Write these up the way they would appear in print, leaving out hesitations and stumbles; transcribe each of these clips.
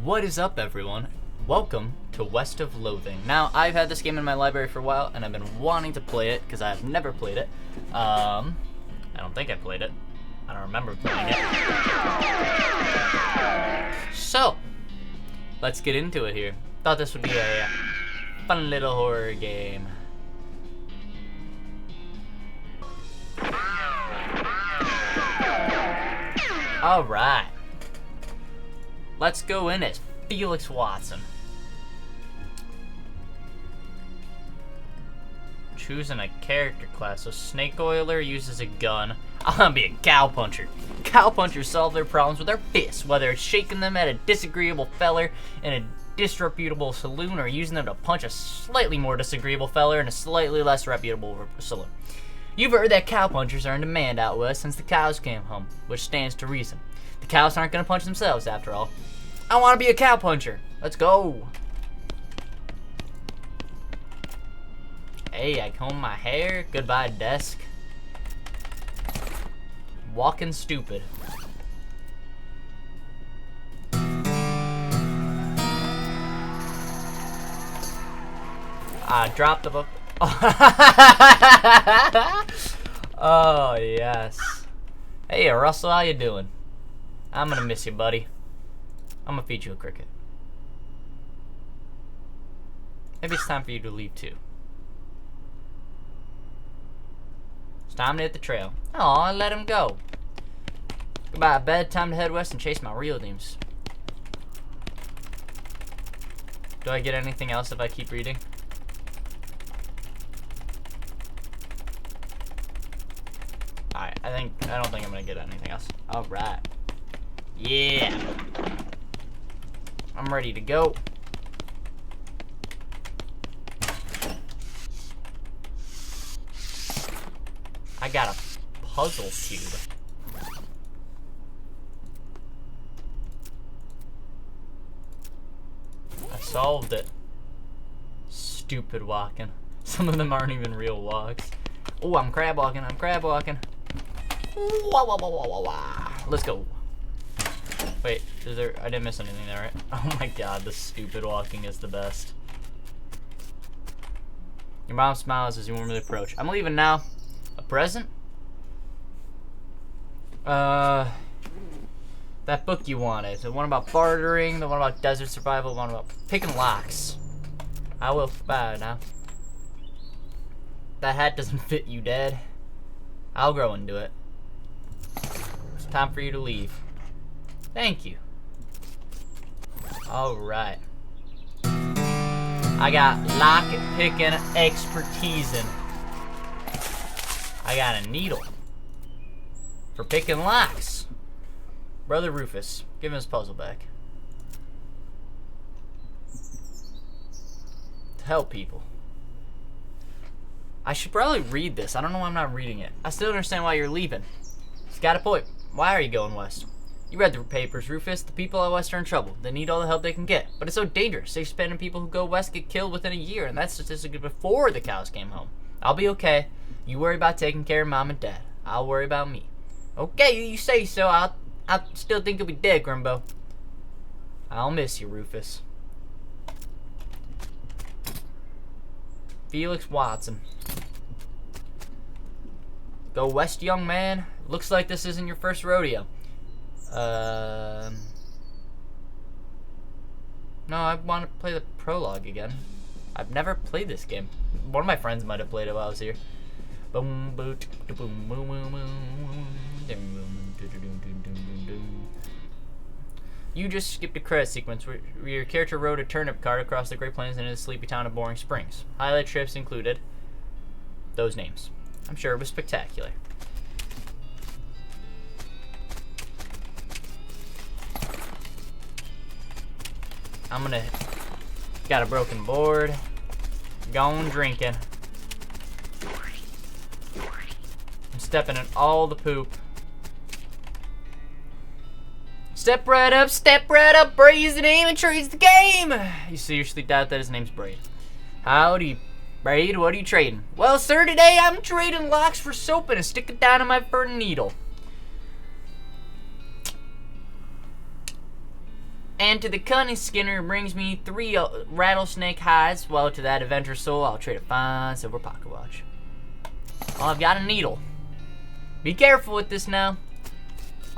What is up, everyone? Welcome to West of Loathing. Now, I've had this game in my library for a while, and I've been wanting to play it because I've never played it. I don't think I played it. I don't remember playing it. So, let's get into it here. Thought this would be a fun little horror game. Alright. Let's go in as Felix Watson. Choosing a character class. So Snake Oiler uses a gun. I'm gonna be a cowpuncher. Cowpunchers solve their problems with their fists, whether it's shaking them at a disagreeable feller in a disreputable saloon or using them to punch a slightly more disagreeable feller in a slightly less reputable saloon. You've heard that cowpunchers are in demand out west since the cows came home, which stands to reason. The cows aren't gonna punch themselves after all. I want to be a cowpuncher. Let's go. Hey, I comb my hair. Goodbye, desk. Walking stupid. I dropped the book. Oh, yes. Hey, Russell, how you doing? I'm gonna miss you, buddy. I'm gonna feed you a cricket. Maybe it's time for you to leave too. It's time to hit the trail. Aw, let him go. Goodbye, bed. Time to head west and chase my real dreams. Do I get anything else if I keep reading? Alright, I don't think I'm gonna get anything else. Alright. Yeah. I'm ready to go. I got a puzzle cube. I solved it. Stupid walking. Some of them aren't even real walks. Oh, I'm crab walking. I'm crab walking. Wah, wah, wah, wah, wah, wah. Let's go. Wait, is there? I didn't miss anything there, right? Oh my god, the stupid walking is the best. Your mom smiles as you warmly approach. I'm leaving now. A present? That book you wanted. The one about bartering, the one about desert survival, the one about picking locks. I will buy it now. That hat doesn't fit you, Dad. I'll grow into it. It's time for you to leave. Thank you. Alright. I got lock picking expertise in. I got a needle for picking locks. Brother Rufus, give him his puzzle back. To help people. I should probably read this. I don't know why I'm not reading it. I still don't understand why you're leaving. It's got a point. Why are you going west? You read the papers, Rufus. The people out west are in trouble. They need all the help they can get. But it's so dangerous. Safe spending people who go west get killed within a year, and that's statistic before the cows came home. I'll be okay. You worry about taking care of Mom and Dad. I'll worry about me. Okay, you say so. I still think you'll be dead, Grimbo. I'll miss you, Rufus. Felix Watson. Go west, young man. Looks like this isn't your first rodeo. No, I want to play the prologue again. I've never played this game. One of my friends might have played it while I was here. Boom, boot, boom, boom, boom, boom. You just skipped a credit sequence where your character rode a turnip cart across the Great Plains into the sleepy town of Boring Springs. Highlight trips included those names. I'm sure it was spectacular. Got a broken board. Gone drinking. I'm stepping in all the poop. Step right up, Braid's the name and trade's the game. You seriously doubt that his name's Braid? Howdy, Braid, what are you trading? Well, sir, today I'm trading locks for soap and a stick of dynamite for a needle. And to the cunning Skinner brings me 3 rattlesnake hides. Well, to that adventurous soul, I'll trade a fine silver pocket watch. Oh, I've got a needle. Be careful with this now.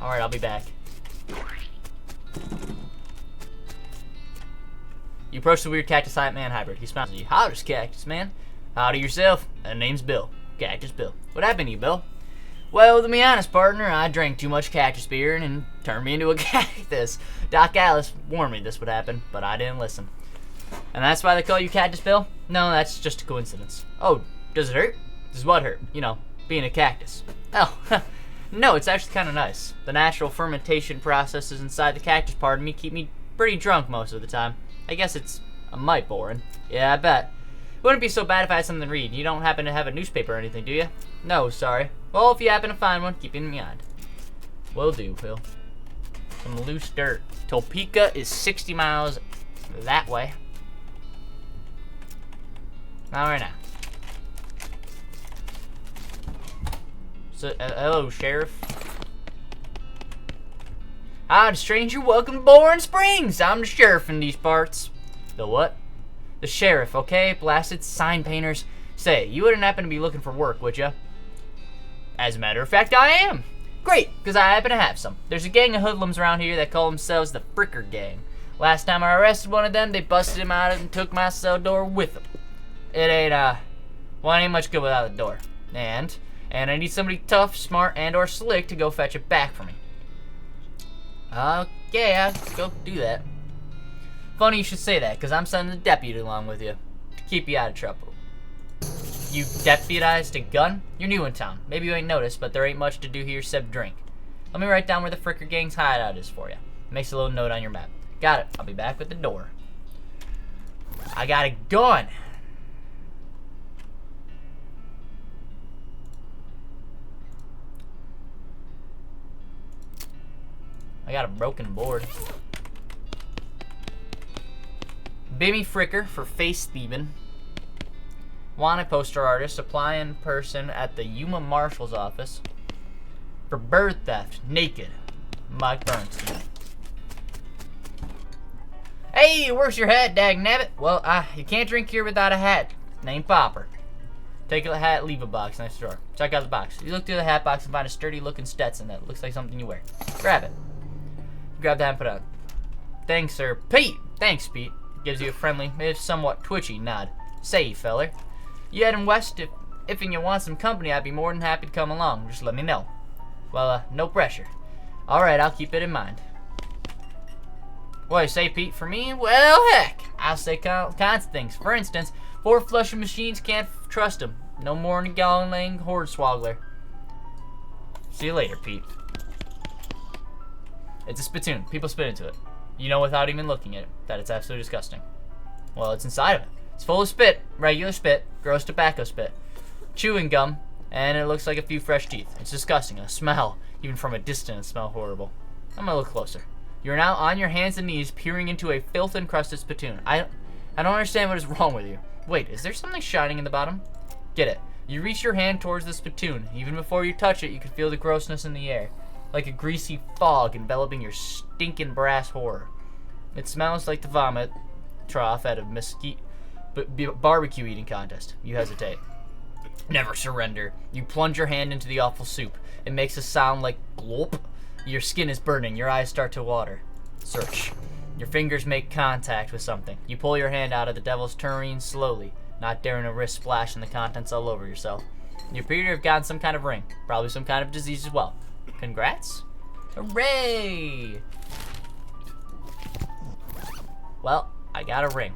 Alright, I'll be back. You approach the weird cactus giant man hybrid. He smiles at you. Howdy, Cactus Man. Howdy yourself. Name's Bill. Cactus Bill. What happened to you, Bill? Well, to be honest, partner, I drank too much cactus beer and turned me into a cactus. Doc Alice warned me this would happen, but I didn't listen. And that's why they call you Cactus Bill? No, that's just a coincidence. Oh, does it hurt? Does what hurt? You know, being a cactus. Oh, no, it's actually kind of nice. The natural fermentation processes inside the cactus part of me keep me pretty drunk most of the time. I guess it's a mite boring. Yeah, I bet. Wouldn't be so bad if I had something to read. You don't happen to have a newspaper or anything, do you? No, sorry. Well, if you happen to find one, keep it in mind. Will do, Phil. Some loose dirt. Topeka is 60 miles that way. Not right now. So, hello, Sheriff. Howdy, stranger. Welcome to Boring Springs. I'm the sheriff in these parts. The what? The sheriff, okay? Blasted sign painters. Say, you wouldn't happen to be looking for work, would ya? As a matter of fact, I am. Great, because I happen to have some. There's a gang of hoodlums around here that call themselves the Fricker Gang. Last time I arrested one of them, they busted him out and took my cell door with them. It ain't much good without the door. And I need somebody tough, smart, and or slick to go fetch it back for me. Okay, I'll go do that. Funny you should say that, because I'm sending a deputy along with you to keep you out of trouble. You deputized a gun? You're new in town. Maybe you ain't noticed, but there ain't much to do here except drink. Let me write down where the Fricker Gang's hideout is for you. Makes a little note on your map. Got it. I'll be back with the door. I got a gun. I got a broken board. Bimmy Fricker for face thieving. Wanted poster artist, apply in person at the Yuma Marshal's office. For bird theft, naked, Mike Bernstein. Hey, where's your hat, dagnabbit? Well, you can't drink here without a hat. Name Popper. Take a hat, leave a box, next drawer. Check out the box. You look through the hat box and find a sturdy looking Stetson that looks like something you wear. Grab it. Grab that and put it on. Thanks, sir. Pete! Thanks, Pete. Gives you a friendly, if somewhat twitchy nod. Say, feller. You heading west? If you want some company, I'd be more than happy to come along. Just let me know. Well, no pressure. Alright, I'll keep it in mind. What, you say, Pete, for me? Well, heck! I'll say kinds of things. For instance, 4 flushing machines, can't trust them. No more than a gallon-laying horde swaggler. See you later, Pete. It's a spittoon. People spit into it. You know without even looking at it that it's absolutely disgusting. Well, it's inside of it. It's full of spit, regular spit, gross tobacco spit, chewing gum, and it looks like a few fresh teeth. It's disgusting. A smell, even from a distance, smell horrible. I'm gonna look closer. You're now on your hands and knees peering into a filth-encrusted spittoon. I don't understand what is wrong with you. Wait, is there something shining in the bottom? Get it. You reach your hand towards the spittoon. Even before you touch it, you can feel the grossness in the air. Like a greasy fog enveloping your stinking brass horror. It smells like the vomit trough at a mesquite barbecue eating contest. You hesitate. Never surrender. You plunge your hand into the awful soup. It makes a sound like glop. Your skin is burning. Your eyes start to water. Search. Your fingers make contact with something. You pull your hand out of the devil's tureen slowly, not daring to risk splashing the contents all over yourself. You appear to have gotten some kind of ring. Probably some kind of disease as well. Congrats. Hooray! Well, I got a ring,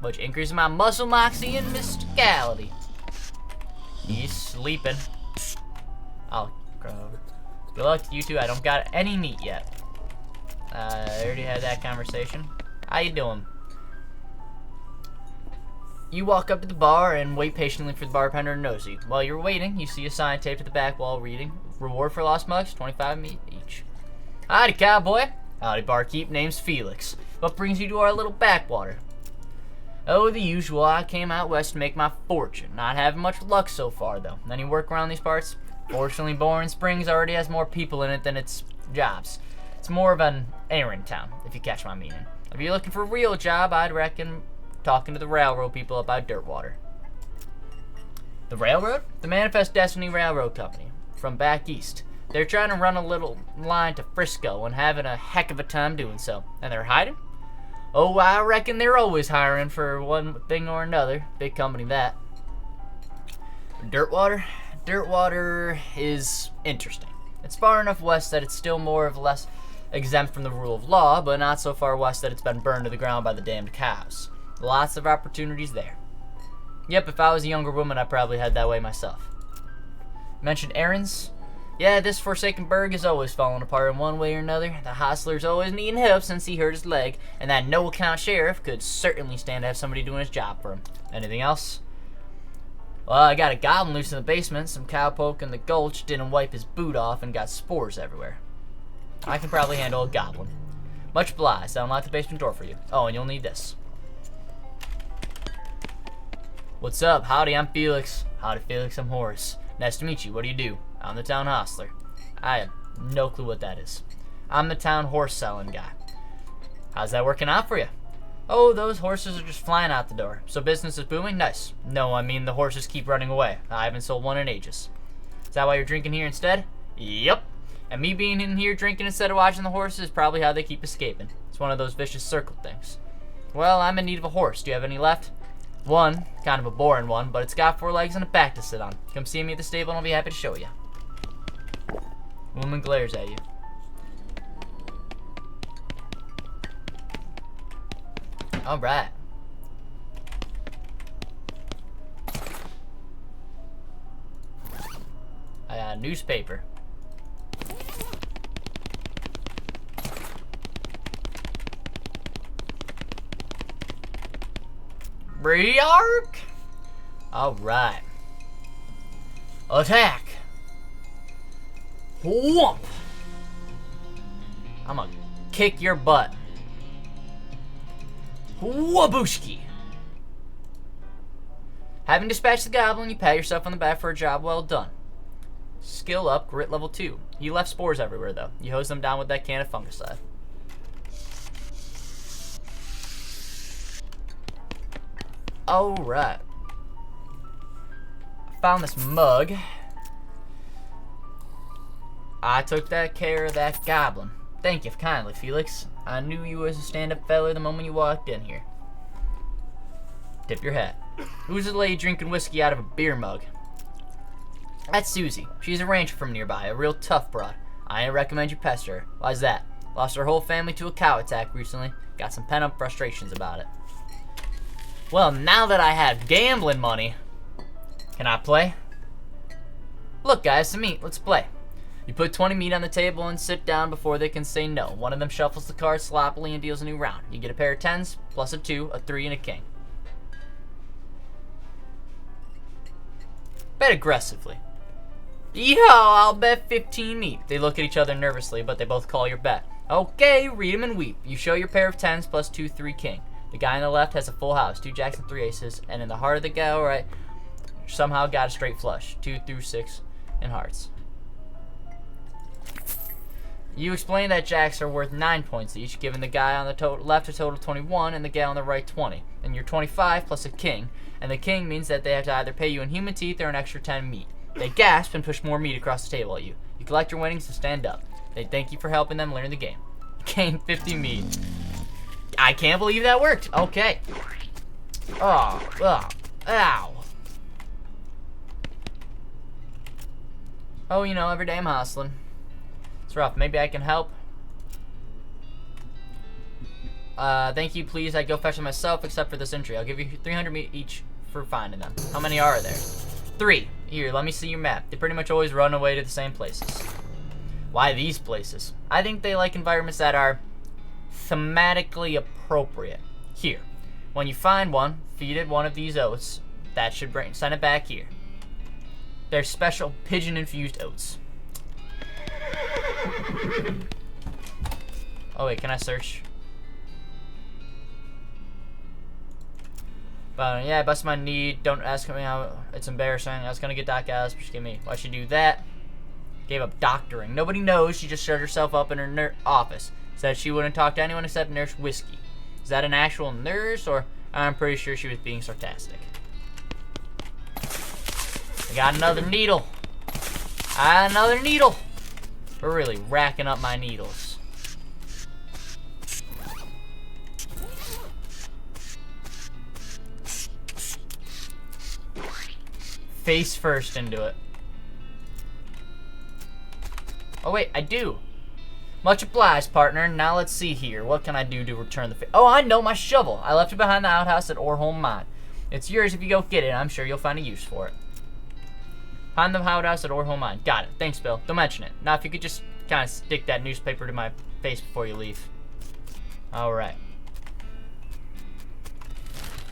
which increases my muscle moxie and mysticality. He's sleeping. Oh, good luck to you two. I don't got any meat yet. I already had that conversation. How you doing? You walk up to the bar and wait patiently for the bartender to nose you. While you're waiting, you see a sign taped to the back wall reading, "Reward for lost mugs, 25 meat each." Howdy, cowboy. Howdy, barkeep. Name's Felix. What brings you to our little backwater? Oh, the usual. I came out west to make my fortune. Not having much luck so far, though. Any work around these parts? Fortunately, Boring Springs already has more people in it than its jobs. It's more of an errand town, if you catch my meaning. If you're looking for a real job, I'd reckon talking to the railroad people about Dirtwater. The railroad? The Manifest Destiny Railroad Company, from back east. They're trying to run a little line to Frisco and having a heck of a time doing so. And they're hiding? Oh, I reckon they're always hiring for one thing or another. Big company, that. Dirtwater? Dirtwater is interesting. It's far enough west that it's still more or less exempt from the rule of law, but not so far west that it's been burned to the ground by the damned cows. Lots of opportunities there. Yep, if I was a younger woman, I'd probably head that way myself. Mentioned errands? Yeah, this forsaken burg is always falling apart in one way or another. The hostler's always needing help since he hurt his leg, and that no-account sheriff could certainly stand to have somebody doing his job for him. Anything else? Well, I got a goblin loose in the basement. Some cowpoke in the gulch didn't wipe his boot off and got spores everywhere. I can probably handle a goblin. Much obliged. I'll unlock the basement door for you. Oh, and you'll need this. What's up? Howdy, I'm Felix. Howdy, Felix, I'm Horace. Nice to meet you. What do you do? I'm the town hostler. I have no clue what that is. I'm the town horse selling guy. How's that working out for you? Oh, those horses are just flying out the door. So business is booming? Nice. No, I mean the horses keep running away. I haven't sold one in ages. Is that why you're drinking here instead? Yep. And me being in here drinking instead of watching the horses is probably how they keep escaping. It's one of those vicious circle things. Well, I'm in need of a horse. Do you have any left? One, kind of a boring one, but it's got 4 legs and a back to sit on. Come see me at the stable and I'll be happy to show you. Woman glares at you. Alright. I got a newspaper. Briark? Alright. Attack! Whoomp! I'm gonna kick your butt. Wabooshki! Having dispatched the goblin, you pat yourself on the back for a job well done. Skill up, grit level 2. You left spores everywhere though. You hose them down with that can of fungicide. Alright. Found this mug. I took that care of that goblin. Thank you kindly, Felix. I knew you was a stand-up feller the moment you walked in here. Tip your hat. Who's the lady drinking whiskey out of a beer mug? That's Susie. She's a rancher from nearby, a real tough broad. I ain't recommend you pester her. Why's that? Lost her whole family to a cow attack recently. Got some pent-up frustrations about it. Well, now that I have gambling money, can I play? Look, guys, some meat. Let's play. You put 20 meat on the table and sit down before they can say no. One of them shuffles the cards sloppily and deals a new round. You get a pair of 10s, plus a 2, a 3, and a king. Bet aggressively. Yo, I'll bet 15 meat. They look at each other nervously, but they both call your bet. Okay, read 'em and weep. You show your pair of 10s, plus 2, 3, king. The guy on the left has a full house, 2 jacks and 3 aces, and in the heart of the guy, right, somehow got a straight flush, 2 through 6 in hearts. You explain that jacks are worth 9 points each, giving the guy on the left a total of 21 and the guy on the right 20. And you're 25 plus a king, and the king means that they have to either pay you in human teeth or an extra 10 meat. They gasp and push more meat across the table at you. You collect your winnings and stand up. They thank you for helping them learn the game. Gain 50 meat. I can't believe that worked. Okay. Oh, ow. Oh, you know, every day I'm hustling. It's rough. Maybe I can help. Thank you, please. I'd go fetch them myself, except for this entry. I'll give you 300 meat each for finding them. How many are there? 3. Here, let me see your map. They pretty much always run away to the same places. Why these places? I think they like environments that are thematically appropriate. Here, when you find one, feed it one of these oats. That should send it back here. They're special pigeon-infused oats. Oh wait, can I search? But yeah, I busted my knee. Don't ask me how. It's embarrassing. I was gonna get Doc Alice, but she gave me. Why should you do that? Gave up doctoring. Nobody knows. She just shut herself up in her office. Said she wouldn't talk to anyone except Nurse Whiskey. Is that an actual nurse, or I'm pretty sure she was being sarcastic. I got another needle. Another needle. We're really racking up my needles. Face first into it. Oh wait, I do. Much obliged, partner. Now let's see here. What can I do to return the favor? Oh, I know, my shovel. I left it behind the outhouse at Orholm Mine. It's yours if you go get it. I'm sure you'll find a use for it. Behind the outhouse at Orholm Mine. Got it. Thanks, Bill. Don't mention it. Now, if you could just kind of stick that newspaper to my face before you leave. All right.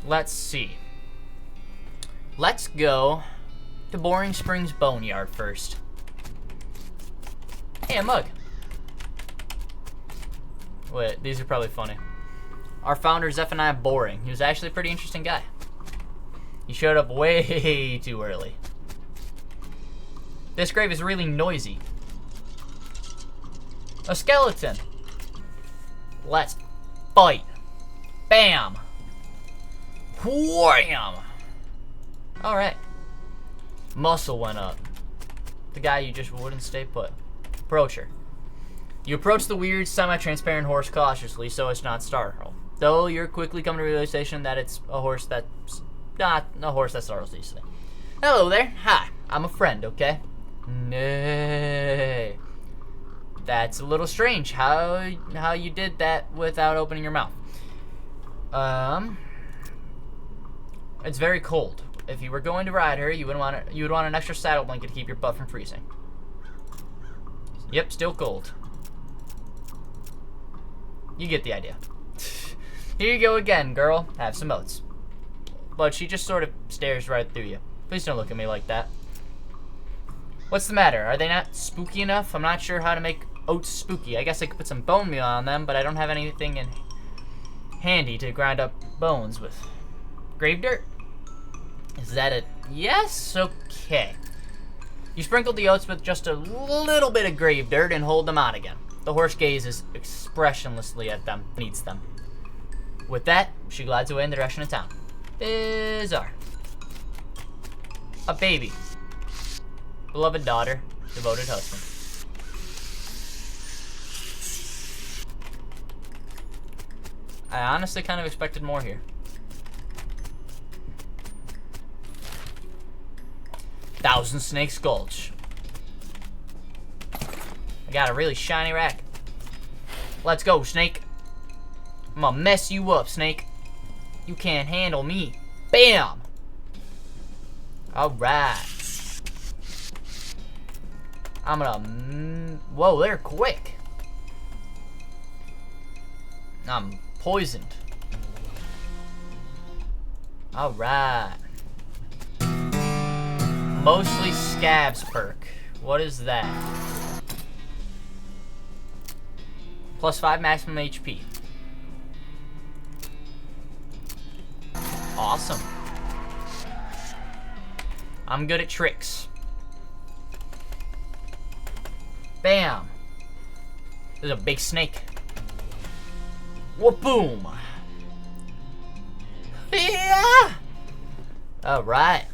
Let's see. Let's go to Boring Springs Boneyard first. Hey, a mug. Wait, these are probably funny. Our founder, Zephaniah Boring. He was actually a pretty interesting guy. He showed up way too early. This grave is really noisy. A skeleton. Let's fight. Bam. Wham. Alright. Muscle went up. The guy you just wouldn't stay put. Approach her. You approach the weird, semi-transparent horse cautiously so as not startle. Though you're quickly coming to the realization that it's a horse that's not a horse that startles easily. Hello there. Hi. I'm a friend, okay? Nay. That's a little strange. How you did that without opening your mouth. It's very cold. If you were going to ride her, you would want an extra saddle blanket to keep your butt from freezing. Yep, still cold. You get the idea. Here you go again, girl. Have some oats. But she just sort of stares right through you. Please don't look at me like that. What's the matter? Are they not spooky enough? I'm not sure how to make oats spooky. I guess I could put some bone meal on them, but I don't have anything in handy to grind up bones with. Grave dirt? Is that a yes? Okay. You sprinkle the oats with just a little bit of grave dirt and hold them on again. The horse gazes expressionlessly at them and eats them. With that, she glides away in the direction of town. Bizarre. A baby. Beloved daughter. Devoted husband. I honestly kind of expected more here. Thousand Snakes Gulch. I got a really shiny rack. Let's go, Snake. I'm gonna mess you up, Snake. You can't handle me. Bam! Alright. I'm gonna... Whoa, they're quick. I'm poisoned. Alright. Mostly Scabs perk. What is that? Plus 5 maximum HP. Awesome. I'm good at tricks. Bam. There's a big snake. Wha-boom. Yeah. Alright.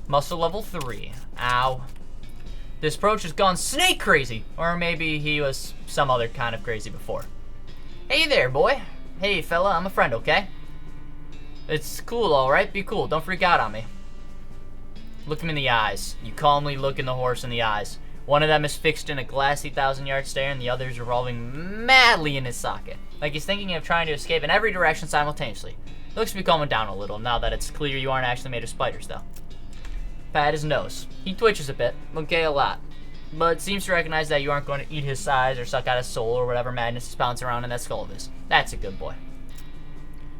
Muscle level 3. Ow. This approach has gone snake crazy. Or maybe he was some other kind of crazy before. Hey there, boy. Hey, fella, I'm a friend, okay? It's cool, alright? Be cool. Don't freak out on me. Look him in the eyes. You calmly look in the horse in the eyes. One of them is fixed in a glassy 1,000-yard stare, and the other is revolving madly in his socket. Like he's thinking of trying to escape in every direction simultaneously. He looks to be calming down a little, now that it's clear you aren't actually made of spiders, though. Pat his nose. He twitches a bit, okay, a lot. But seems to recognize that you aren't going to eat his size or suck out his soul or whatever madness is bouncing around in that skull of his. That's a good boy.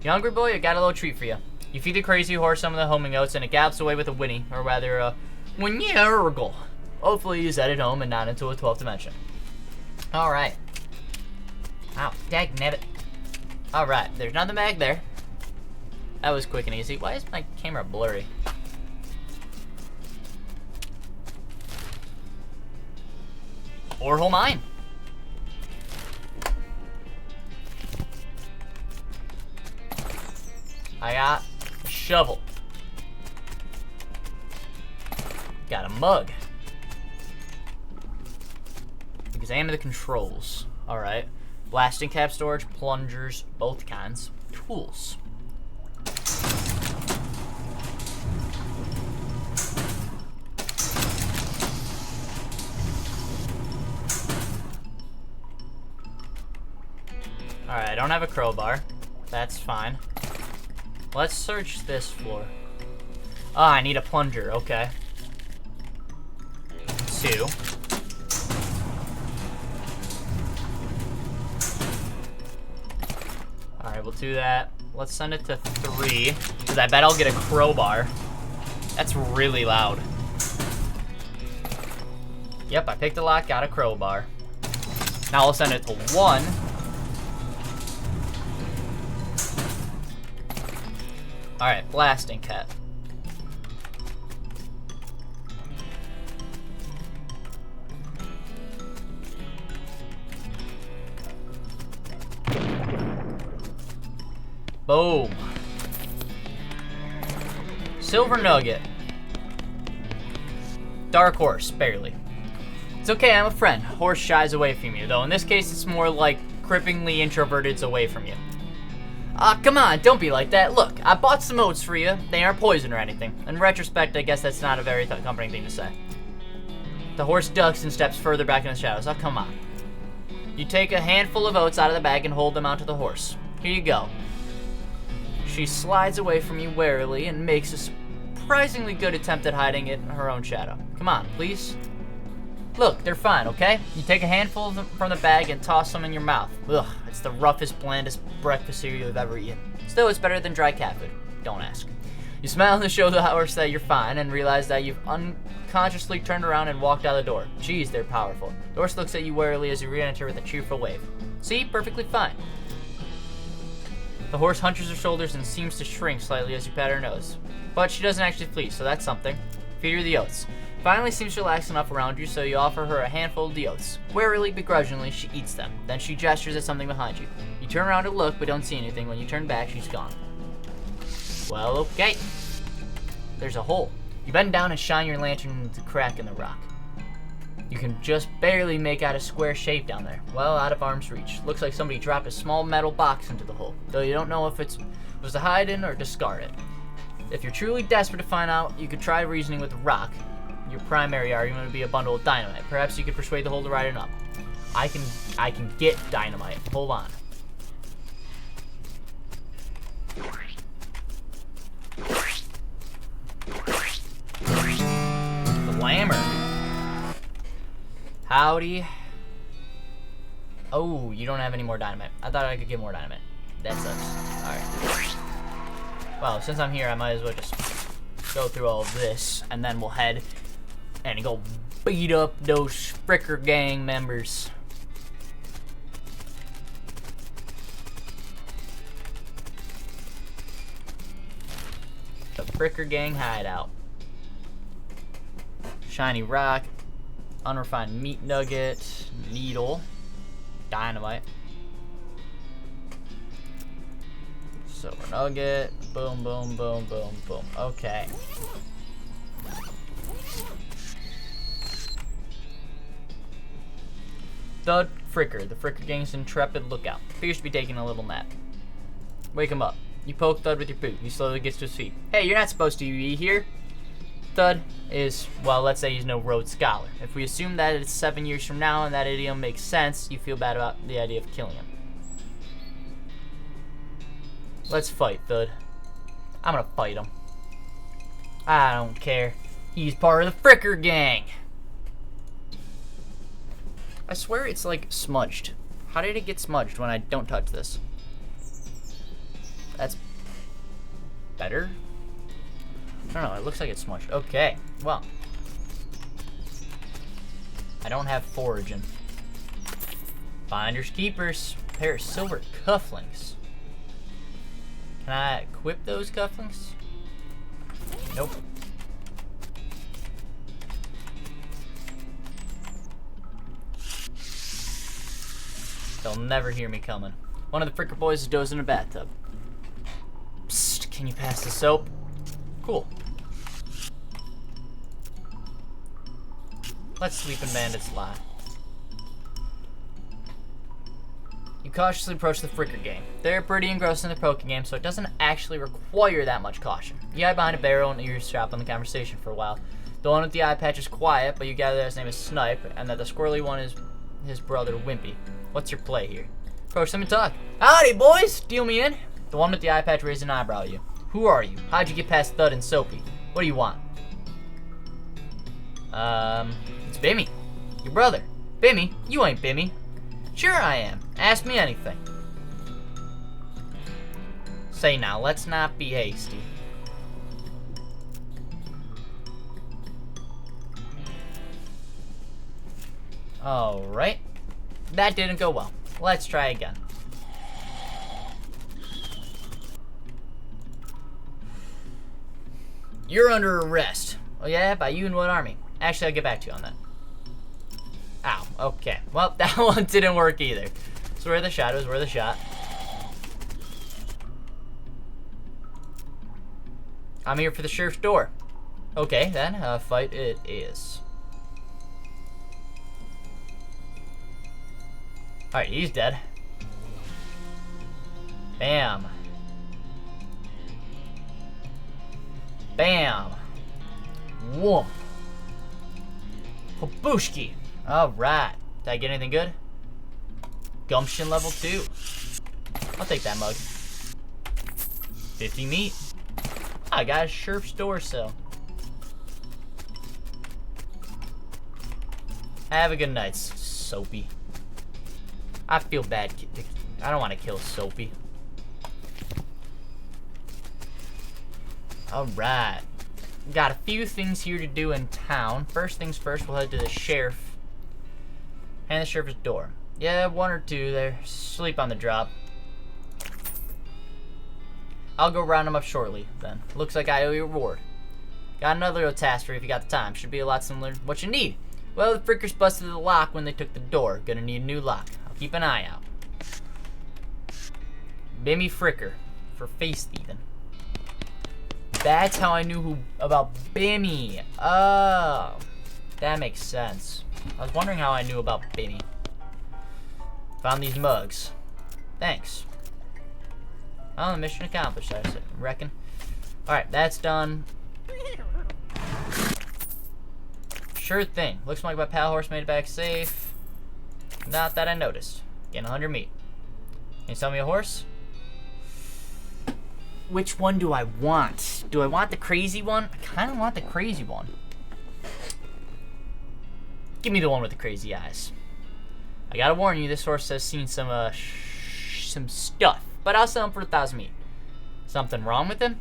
You hungry, boy? I got a little treat for you. You feed the crazy horse some of the homing oats, and it gallops away with a whinny, or rather a whinny-ergle. Hopefully he's headed home and not into a 12th dimension. Alright. Ow, dagnabbit. Alright, there's nothing back there. That was quick and easy. Why is my camera blurry? Orehole mine. I got a shovel. Got a mug. Examine the controls. Alright. Blasting cap storage, plungers, both kinds. Tools. Alright, I don't have a crowbar. That's fine. Let's search this floor. Oh, I need a plunger. Okay. 2. Alright, we'll do that. Let's send it to 3, because I bet I'll get a crowbar. That's really loud. Yep, I picked a lock, got a crowbar. Now I'll send it to 1. Alright, blasting cap. Boom. Silver nugget. Dark horse, barely. It's okay, I'm a friend. Horse shies away from you, though in this case it's more like cripplingly introverted's away from you. Come on, don't be like that. Look, I bought some oats for you. They aren't poison or anything. In retrospect, I guess that's not a very comforting thing to say. The horse ducks and steps further back in the shadows. Oh, come on. You take a handful of oats out of the bag and hold them out to the horse. Here you go. She slides away from you warily and makes a surprisingly good attempt at hiding it in her own shadow. Come on, please. Look, they're fine, okay? You take a handful of them from the bag and toss them in your mouth. Ugh, it's the roughest, blandest breakfast cereal you've ever eaten. Still, it's better than dry cat food. Don't ask. You smile to show the horse that you're fine and realize that you've unconsciously turned around and walked out the door. Geez, they're powerful. The horse looks at you warily as you re-enter with a cheerful wave. See? Perfectly fine. The horse hunches her shoulders and seems to shrink slightly as you pat her nose. But she doesn't actually flee, so that's something. Feed her the oats. Finally seems relaxed enough around you, so you offer her a handful of the oats. Warily, begrudgingly, she eats them. Then she gestures at something behind you. You turn around to look, but don't see anything. When you turn back, she's gone. Well, okay. There's a hole. You bend down and shine your lantern into the crack in the rock. You can just barely make out a square shape down there, well out of arm's reach. Looks like somebody dropped a small metal box into the hole, though you don't know if it was to hide in or discard it. If you're truly desperate to find out, you could try reasoning with the rock. Your primary argument would be a bundle of dynamite. Perhaps you could persuade the hole to ride it up. I can get dynamite. Hold on. Glamour. Howdy. Oh, you don't have any more dynamite. I thought I could get more dynamite. That sucks. Alright. Well, since I'm here, I might as well just go through all of this, and then we'll head and go beat up those Fricker gang members. The Fricker gang hideout. Shiny rock, unrefined meat nugget, needle, dynamite, silver nugget, boom, boom, boom, boom, boom. Okay. The Fricker. The Fricker gang's intrepid lookout. Appears to be taking a little nap. Wake him up. You poke Thud with your boot. He slowly gets to his feet. Hey, you're not supposed to be here. Thud is, well, let's say he's no Rhodes Scholar. If we assume that it's 7 years from now and that idiom makes sense, you feel bad about the idea of killing him. Let's fight, Thud. I'm gonna fight him. I don't care. He's part of the Fricker gang. I swear it's like smudged. How did it get smudged when I don't touch this? That's better? I don't know, it looks like it's smudged. Okay, well. I don't have foraging. Finders keepers. A pair of silver cufflinks. Can I equip those cufflinks? Nope. They'll never hear me coming. One of the fricker boys is dozing in a bathtub. Psst, can you pass the soap? Cool. Let sleeping bandits lie. You cautiously approach the fricker gang. They're pretty engrossed in their poker game, so it doesn't actually require that much caution. You hide behind a barrel and eavesdrop on the conversation for a while. The one with the eye patch is quiet, but you gather that his name is Snipe, and that the squirrely one is his brother Wimpy. What's your play here? Approach them and talk. Howdy, boys! Deal me in. The one with the eye patch raised an eyebrow at you. Who are you? How'd you get past Thud and Soapy? What do you want? It's Bimmy. Your brother. Bimmy? You ain't Bimmy. Sure I am. Ask me anything. Say now, let's not be hasty. Alright. That didn't go well. Let's try again. You're under arrest. Oh yeah? By you and what army? Actually, I'll get back to you on that. Ow. Okay. Well, that one didn't work either. So where are the shadows? Where are the shot? I'm here for the sheriff's door. Okay, then. Fight it is. Alright, he's dead. Bam. Bam. Whoomp. Babushki. Alright. Did I get anything good? Gumption level 2. I'll take that mug. 50 meat. I got a sheriff's door sill. Have a good night, Soapy. I feel bad. I don't want to kill Soapy. Alright. Got a few things here to do in town. First things first, we'll head to the sheriff. And the sheriff's door. Yeah, 1 or 2 there. Sleep on the job. I'll go round them up shortly, then. Looks like I owe you a reward. Got another little task for you if you got the time. Should be a lot similar to what you need. Well, the frickers busted the lock when they took the door. Gonna need a new lock. I'll keep an eye out. Bimmy Fricker. For face thieving. That's how I knew about Bimmy. Oh. That makes sense. I was wondering how I knew about Bimmy. Found these mugs. Thanks. Oh, mission accomplished, I reckon. Alright, that's done. Sure thing. Looks like my pal horse made it back safe. Not that I noticed. Getting 100 meat. Can you sell me a horse? Which one do I want? Do I want the crazy one? I kind of want the crazy one. Give me the one with the crazy eyes. I gotta warn you, this horse has seen some stuff. But I'll sell him for 1,000 meat. Something wrong with him?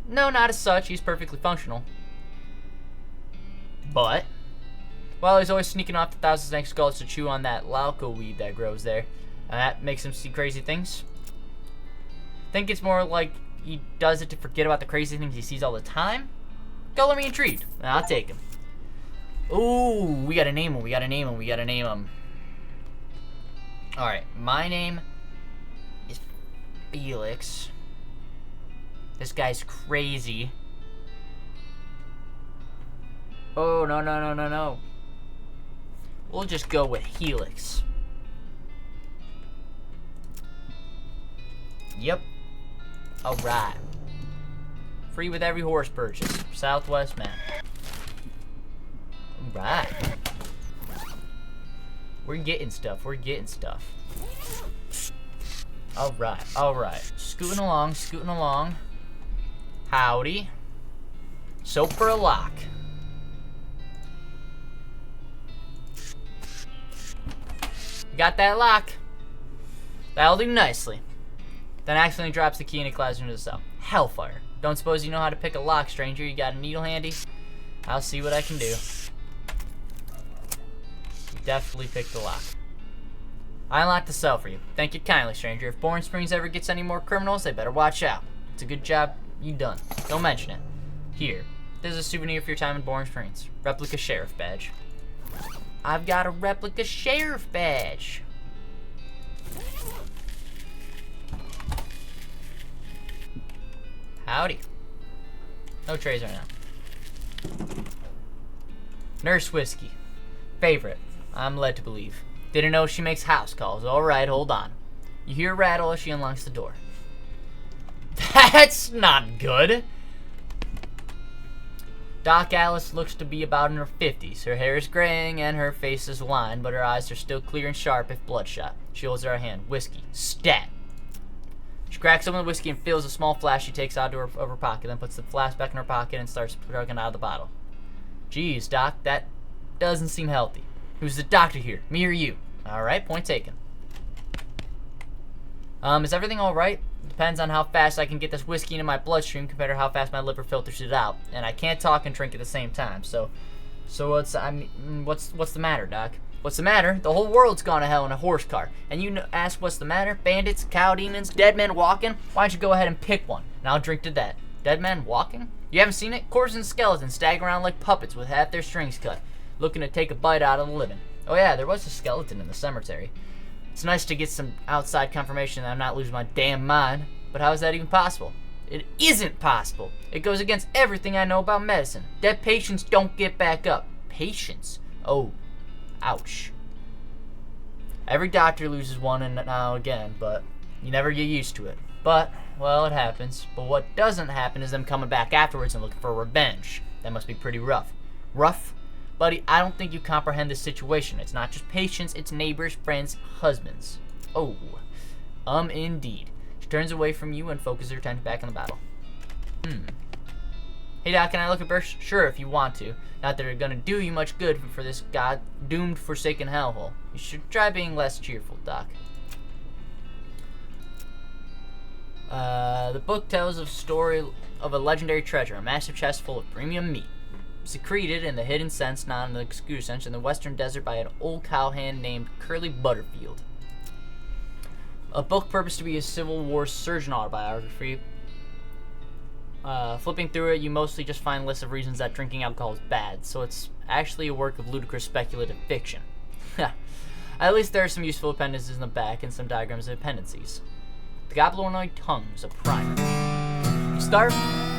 No, not as such. He's perfectly functional. But, well, he's always sneaking off to Thousand Snake Skulls to chew on that lauco weed that grows there. And that makes him see crazy things. Think it's more like he does it to forget about the crazy things he sees all the time? Color me intrigued. I'll take him. Ooh, we gotta name him. We gotta name him. We gotta name him. Alright, my name is Felix. This guy's crazy. Oh, no, no, no, no, no. We'll just go with Helix. Yep. Alright. Free with every horse purchase. Southwest man. Alright. We're getting stuff. We're getting stuff. Alright. Alright. Scooting along. Scooting along. Howdy. Soap for a lock. Got that lock. That'll do nicely. Then accidentally drops the key and it glides into the cell. Hellfire. Don't suppose you know how to pick a lock, stranger? You got a needle handy? I'll see what I can do. Definitely picked the lock. I unlocked the cell for you. Thank you kindly, stranger. If Bourne Springs ever gets any more criminals, they better watch out. It's a good job you done. Don't mention it. Here. There's a souvenir for your time in Bourne Springs. Replica sheriff badge. I've got a replica sheriff badge. Howdy. No trays right now. Nurse Whiskey. Favorite. I'm led to believe. Didn't know she makes house calls. Alright, hold on. You hear a rattle as she unlocks the door. That's not good. Doc Alice looks to be about in her 50s. Her hair is graying and her face is lined, but her eyes are still clear and sharp if bloodshot. She holds her hand. Whiskey. Stat. She cracks open the whiskey and fills a small flask she takes out of her pocket, then puts the flask back in her pocket and starts drinking out of the bottle. Geez, Doc, that doesn't seem healthy. Who's the doctor here? Me or you? Alright, point taken. Is everything alright? Depends on how fast I can get this whiskey into my bloodstream compared to how fast my liver filters it out. And I can't talk and drink at the same time, so what's the matter, Doc? What's the matter? The whole world's gone to hell in a horse car. And you ask what's the matter? Bandits, cow demons, dead men walking? Why don't you go ahead and pick one, and I'll drink to that. Dead men walking? You haven't seen it? Corpses and skeletons stagger around like puppets with half their strings cut, looking to take a bite out of the living. Oh yeah, there was a skeleton in the cemetery. It's nice to get some outside confirmation that I'm not losing my damn mind, but how is that even possible? It isn't possible. It goes against everything I know about medicine. Dead patients don't get back up. Patients? Oh, ouch. Every doctor loses one and now again, but you never get used to it. But, well, it happens. But what doesn't happen is them coming back afterwards and looking for revenge. That must be pretty rough. Rough? Buddy, I don't think you comprehend this situation. It's not just patients, it's neighbors, friends, husbands. Oh, indeed. She turns away from you and focuses her attention back on the battle. Hey, Doc, can I look at Burst? Sure, if you want to. Not that they're gonna do you much good for this god-doomed, forsaken hellhole. You should try being less cheerful, Doc. The book tells a story of a legendary treasure, a massive chest full of premium meat. Secreted in the hidden sense, not in the excuse sense, in the western desert by an old cowhand named Curly Butterfield. A book purposed to be a Civil War surgeon autobiography. Flipping through it, you mostly just find lists of reasons that drinking alcohol is bad, so it's actually a work of ludicrous speculative fiction. At least there are some useful appendices in the back and some diagrams of appendices. The Goblinoid Tongue is a primer. You start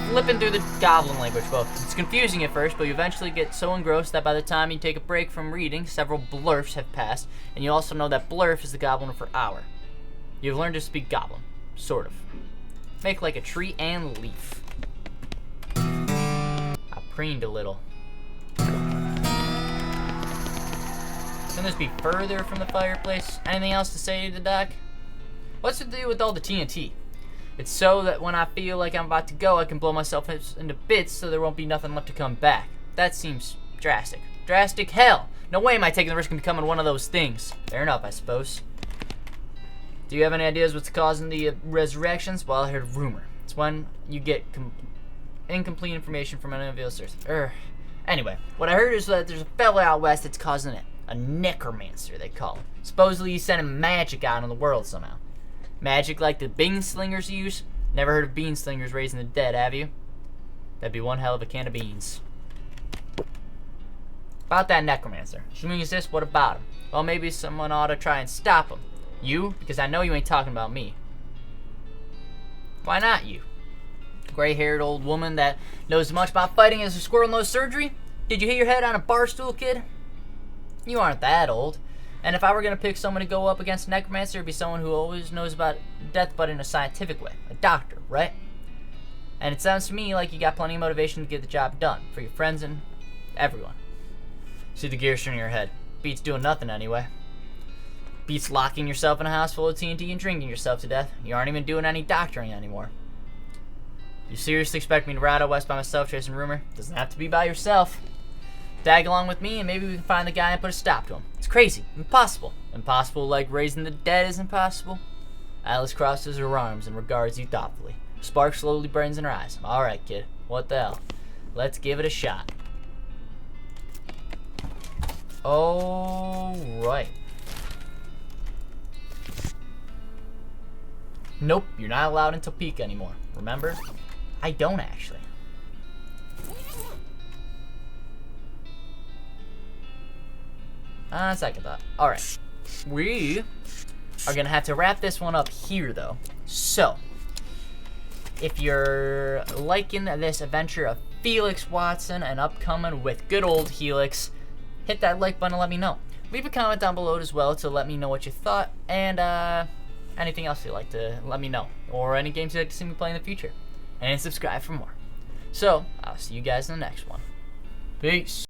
flipping through the goblin language book. It's confusing at first, but you eventually get so engrossed that by the time you take a break from reading, several blurfs have passed, and you also know that blurf is the goblin for hour. You've learned to speak goblin. Sort of. Make like a tree and leaf. I preened a little. Can this be further from the fireplace? Anything else to say to the Doc? What's to do with all the TNT? It's so that when I feel like I'm about to go, I can blow myself into bits so there won't be nothing left to come back. That seems drastic. Drastic hell! No way am I taking the risk of becoming one of those things. Fair enough, I suppose. Do you have any ideas what's causing the resurrections? Well, I heard a rumor. It's when you get incomplete information from any of the others. Anyway, what I heard is that there's a fella out west that's causing it. A necromancer, they call him. Supposedly he's sending magic out in the world somehow. Magic like the bean slingers use? Never heard of bean slingers raising the dead, have you? That'd be one hell of a can of beans. About that necromancer. Assuming he exists, what about him? Well, maybe someone ought to try and stop him. You? Because I know you ain't talking about me. Why not you? Gray-haired old woman that knows as much about fighting as a squirrel knows surgery? Did you hit your head on a bar stool, kid? You aren't that old. And if I were going to pick someone to go up against a necromancer, it'd be someone who always knows about death but in a scientific way. A doctor, right? And it sounds to me like you got plenty of motivation to get the job done. For your friends and everyone. See the gears turning your head. Beats doing nothing anyway. Beats locking yourself in a house full of TNT and drinking yourself to death. You aren't even doing any doctoring anymore. You seriously expect me to ride out west by myself chasing rumor? Doesn't have to be by yourself. Tag along with me and maybe we can find the guy and put a stop to him. It's crazy. Impossible. Impossible like raising the dead is impossible. Alice crosses her arms and regards you thoughtfully. A spark slowly burns in her eyes. Alright, kid. What the hell? Let's give it a shot. Alright. Nope, you're not allowed into peak anymore. Remember? I don't actually. Second thought. Alright. We are going to have to wrap this one up here, though. So, if you're liking this adventure of Felix Watson and upcoming with good old Helix, hit that like button and let me know. Leave a comment down below as well to let me know what you thought, and anything else you'd like to let me know, or any games you'd like to see me play in the future. And subscribe for more. So, I'll see you guys in the next one. Peace.